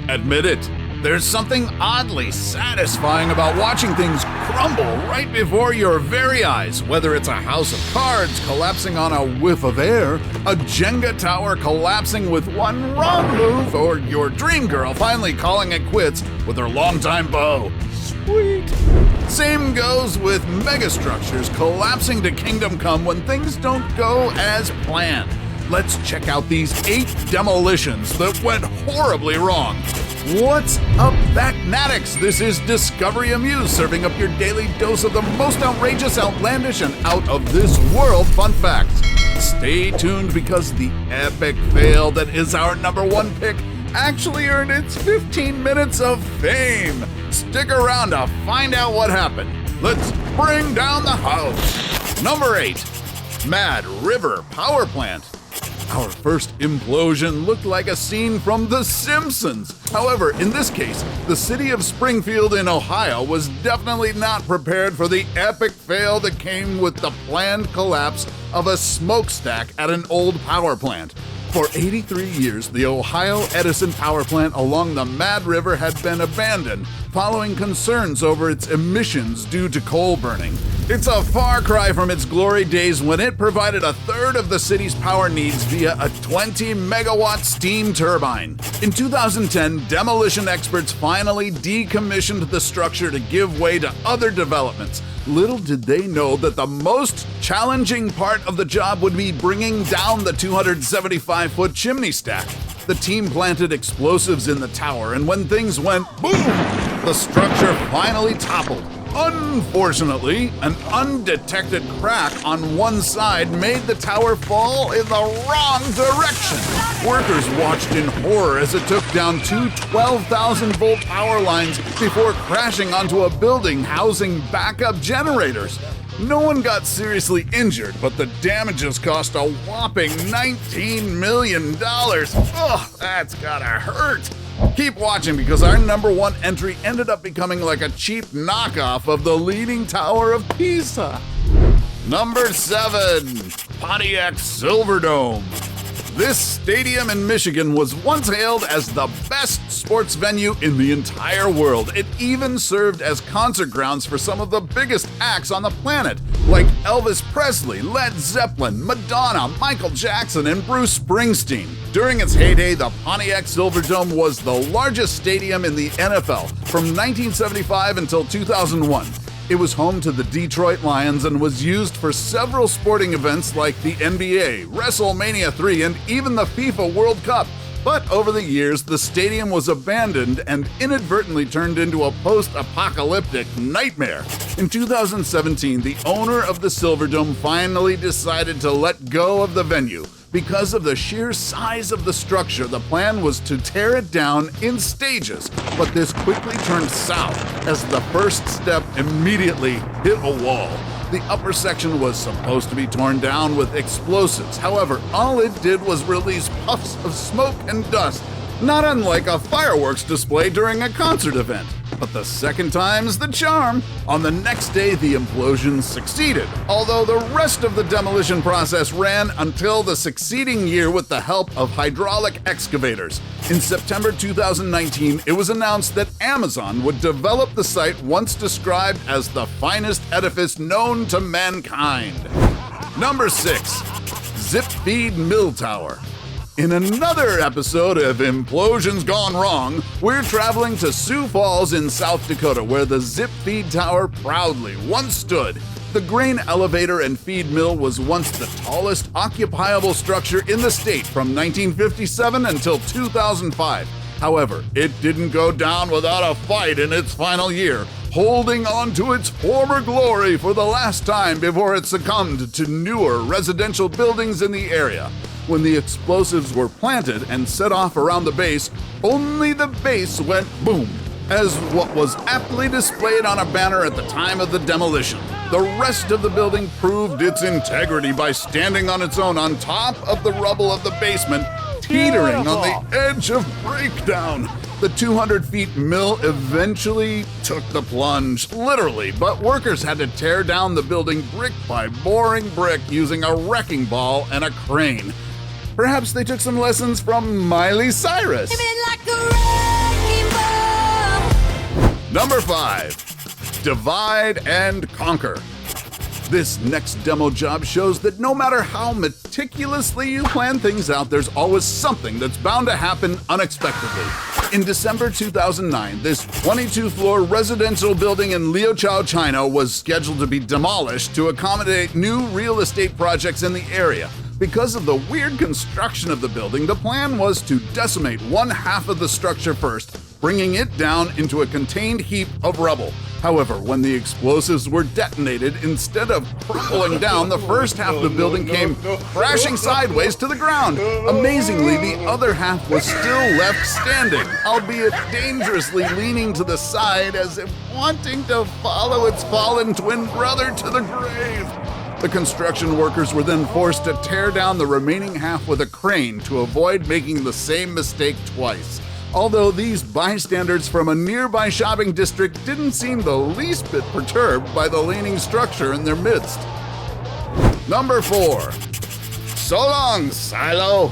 Admit it. There's something oddly satisfying about watching things crumble right before your very eyes, whether it's a house of cards collapsing on a whiff of air, a Jenga tower collapsing with one wrong move, or your dream girl finally calling it quits with her longtime beau. Sweet. Same goes with megastructures collapsing to kingdom come when things don't go as planned. Let's check out these 8 demolitions that went horribly wrong. What's up, Batnatics? This is Discovery Amuse, serving up your daily dose of the most outrageous, outlandish, and out-of-this-world fun facts. Stay tuned because the epic fail that is our #1 pick actually earned its 15 minutes of fame. Stick around to find out what happened. Let's bring down the house. Number 8, Mad River Power Plant. Our first implosion looked like a scene from The Simpsons. However, in this case, the city of Springfield in Ohio was definitely not prepared for the epic fail that came with the planned collapse of a smokestack at an old power plant. For 83 years, the Ohio Edison power plant along the Mad River had been abandoned, following concerns over its emissions due to coal burning. It's a far cry from its glory days when it provided a third of the city's power needs via a 20-megawatt steam turbine. In 2010, demolition experts finally decommissioned the structure to give way to other developments. Little did they know that the most challenging part of the job would be bringing down the 275-foot chimney stack. The team planted explosives in the tower, and when things went boom, the structure finally toppled. Unfortunately, an undetected crack on one side made the tower fall in the wrong direction. Workers watched in horror as it took down 2 12,000-volt power lines before crashing onto a building housing backup generators. No one got seriously injured, but the damages cost a whopping $19 million. Ugh, that's gotta hurt. Keep watching because our #1 entry ended up becoming like a cheap knockoff of the Leaning Tower of Pisa. Number 7, Pontiac Silverdome. This stadium in Michigan was once hailed as the best sports venue in the entire world. It even served as concert grounds for some of the biggest acts on the planet, like Elvis Presley, Led Zeppelin, Madonna, Michael Jackson, and Bruce Springsteen. During its heyday, the Pontiac Silverdome was the largest stadium in the NFL from 1975 until 2001. It was home to the Detroit Lions and was used for several sporting events like the NBA, WrestleMania 3, and even the FIFA World Cup. But over the years, the stadium was abandoned and inadvertently turned into a post-apocalyptic nightmare. In 2017, the owner of the Silverdome finally decided to let go of the venue. Because of the sheer size of the structure, the plan was to tear it down in stages, but this quickly turned south as the first step immediately hit a wall. The upper section was supposed to be torn down with explosives. However, all it did was release puffs of smoke and dust, not unlike a fireworks display during a concert event. But the second time's the charm. On the next day, the implosion succeeded, although the rest of the demolition process ran until the succeeding year with the help of hydraulic excavators. In September 2019, it was announced that Amazon would develop the site once described as the finest edifice known to mankind. Number 6, Zip Feed Mill Tower. In another episode of Implosions Gone Wrong, we're traveling to Sioux Falls in South Dakota, where the Zip Feed Tower proudly once stood. The grain elevator and feed mill was once the tallest occupiable structure in the state from 1957 until 2005. However, it didn't go down without a fight in its final year, holding on to its former glory for the last time before it succumbed to newer residential buildings in the area. When the explosives were planted and set off around the base, only the base went boom, as what was aptly displayed on a banner at the time of the demolition. The rest of the building proved its integrity by standing on its own on top of the rubble of the basement, teetering on the edge of breakdown. The 200-feet mill eventually took the plunge, literally, but workers had to tear down the building brick by boring brick using a wrecking ball and a crane. Perhaps they took some lessons from Miley Cyrus. Like a Number 5. Divide and conquer. This next demo job shows that no matter how meticulously you plan things out, there's always something that's bound to happen unexpectedly. In December 2009, this 22-floor residential building in Liuqiao, China was scheduled to be demolished to accommodate new real estate projects in the area. Because of the weird construction of the building, the plan was to decimate one half of the structure first, bringing it down into a contained heap of rubble. However, when the explosives were detonated, instead of crumbling down, the first half of the building came crashing sideways to the ground. Amazingly, the other half was still left standing, albeit dangerously leaning to the side as if wanting to follow its fallen twin brother to the grave. The construction workers were then forced to tear down the remaining half with a crane to avoid making the same mistake twice. Although these bystanders from a nearby shopping district didn't seem the least bit perturbed by the leaning structure in their midst. Number 4. So long, Silo!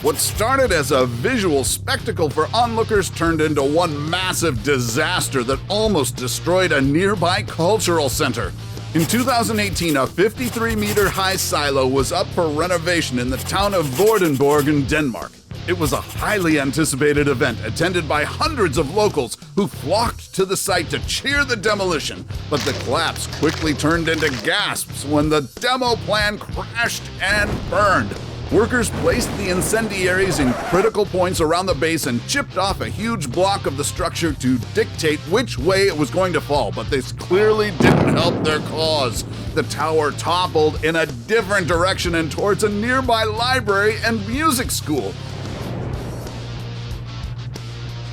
What started as a visual spectacle for onlookers turned into one massive disaster that almost destroyed a nearby cultural center. In 2018, a 53-meter-high silo was up for renovation in the town of Vordenborg in Denmark. It was a highly anticipated event attended by hundreds of locals who flocked to the site to cheer the demolition, but the collapse quickly turned into gasps when the demo plan crashed and burned. Workers placed the incendiaries in critical points around the base and chipped off a huge block of the structure to dictate which way it was going to fall, but this clearly didn't help their cause. The tower toppled in a different direction and towards a nearby library and music school.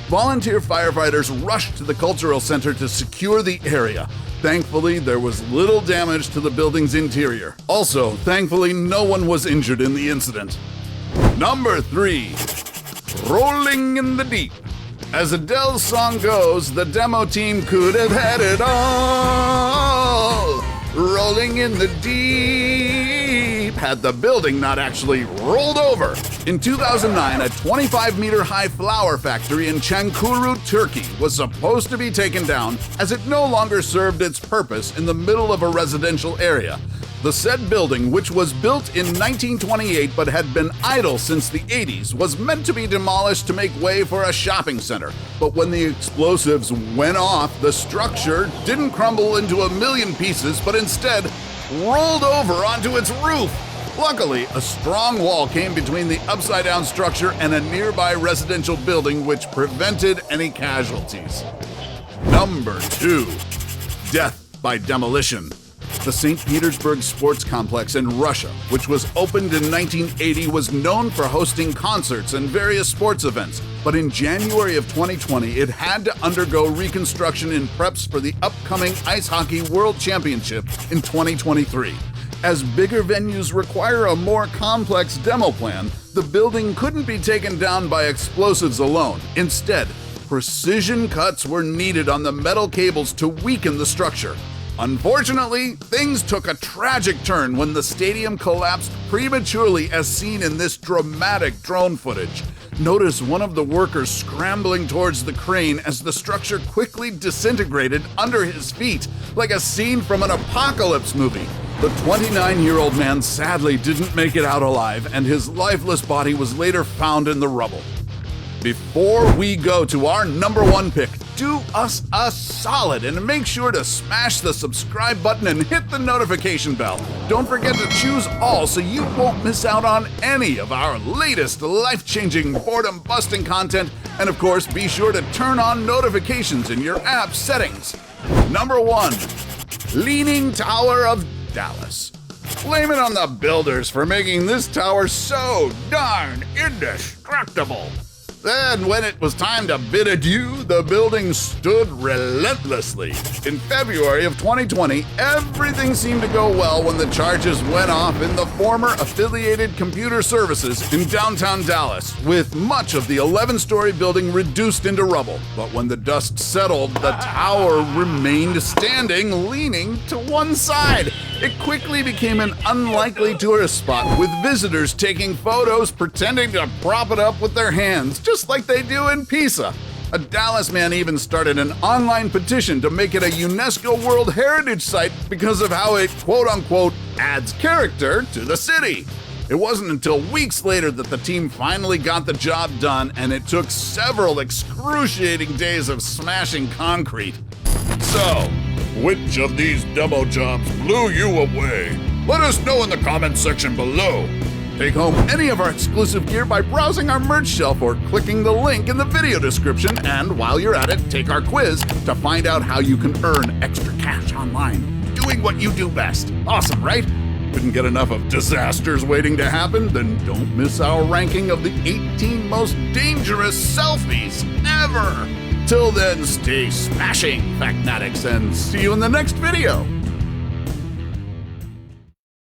Volunteer firefighters rushed to the cultural center to secure the area. Thankfully, there was little damage to the building's interior. Also, thankfully, no one was injured in the incident. Number 3. Rolling in the Deep. As Adele's song goes, the demo team could have had it all. Rolling in the deep, had the building not actually rolled over. In 2009, a 25-meter-high flower factory in Çankuru, Turkey, was supposed to be taken down as it no longer served its purpose in the middle of a residential area. The said building, which was built in 1928 but had been idle since the 80s, was meant to be demolished to make way for a shopping center. But when the explosives went off, the structure didn't crumble into a million pieces, but instead rolled over onto its roof. Luckily, a strong wall came between the upside-down structure and a nearby residential building, which prevented any casualties. Number 2. Death by demolition. The St. Petersburg Sports Complex in Russia, which was opened in 1980, was known for hosting concerts and various sports events. But in January of 2020, it had to undergo reconstruction in preps for the upcoming Ice Hockey World Championship in 2023. As bigger venues require a more complex demo plan, the building couldn't be taken down by explosives alone. Instead, precision cuts were needed on the metal cables to weaken the structure. Unfortunately, things took a tragic turn when the stadium collapsed prematurely, as seen in this dramatic drone footage. Notice one of the workers scrambling towards the crane as the structure quickly disintegrated under his feet, like a scene from an apocalypse movie. The 29-year-old man sadly didn't make it out alive, and his lifeless body was later found in the rubble. Before we go to our number 1 pick, do us a solid and make sure to smash the subscribe button and hit the notification bell. Don't forget to choose all so you won't miss out on any of our latest life-changing, boredom-busting content. And of course, be sure to turn on notifications in your app settings. Number 1, Leaning Tower of Dallas. Blame it on the builders for making this tower so darn indestructible. Then, when it was time to bid adieu, the building stood relentlessly. In February of 2020, everything seemed to go well when the charges went off in the former Affiliated Computer Services in downtown Dallas, with much of the 11-story building reduced into rubble. But when the dust settled, the tower remained standing, leaning to one side. It quickly became an unlikely tourist spot, with visitors taking photos pretending to prop it up with their hands, just like they do in Pisa. A Dallas man even started an online petition to make it a UNESCO World Heritage Site because of how it quote-unquote adds character to the city. It wasn't until weeks later that the team finally got the job done, and it took several excruciating days of smashing concrete. So, which of these demo jobs blew you away? Let us know in the comments section below. Take home any of our exclusive gear by browsing our merch shelf or clicking the link in the video description, and while you're at it, take our quiz to find out how you can earn extra cash online, doing what you do best. Awesome, right? Couldn't get enough of disasters waiting to happen? Then don't miss our ranking of the 18 most dangerous selfies ever! Till then, stay smashing, Factnatics, and see you in the next video!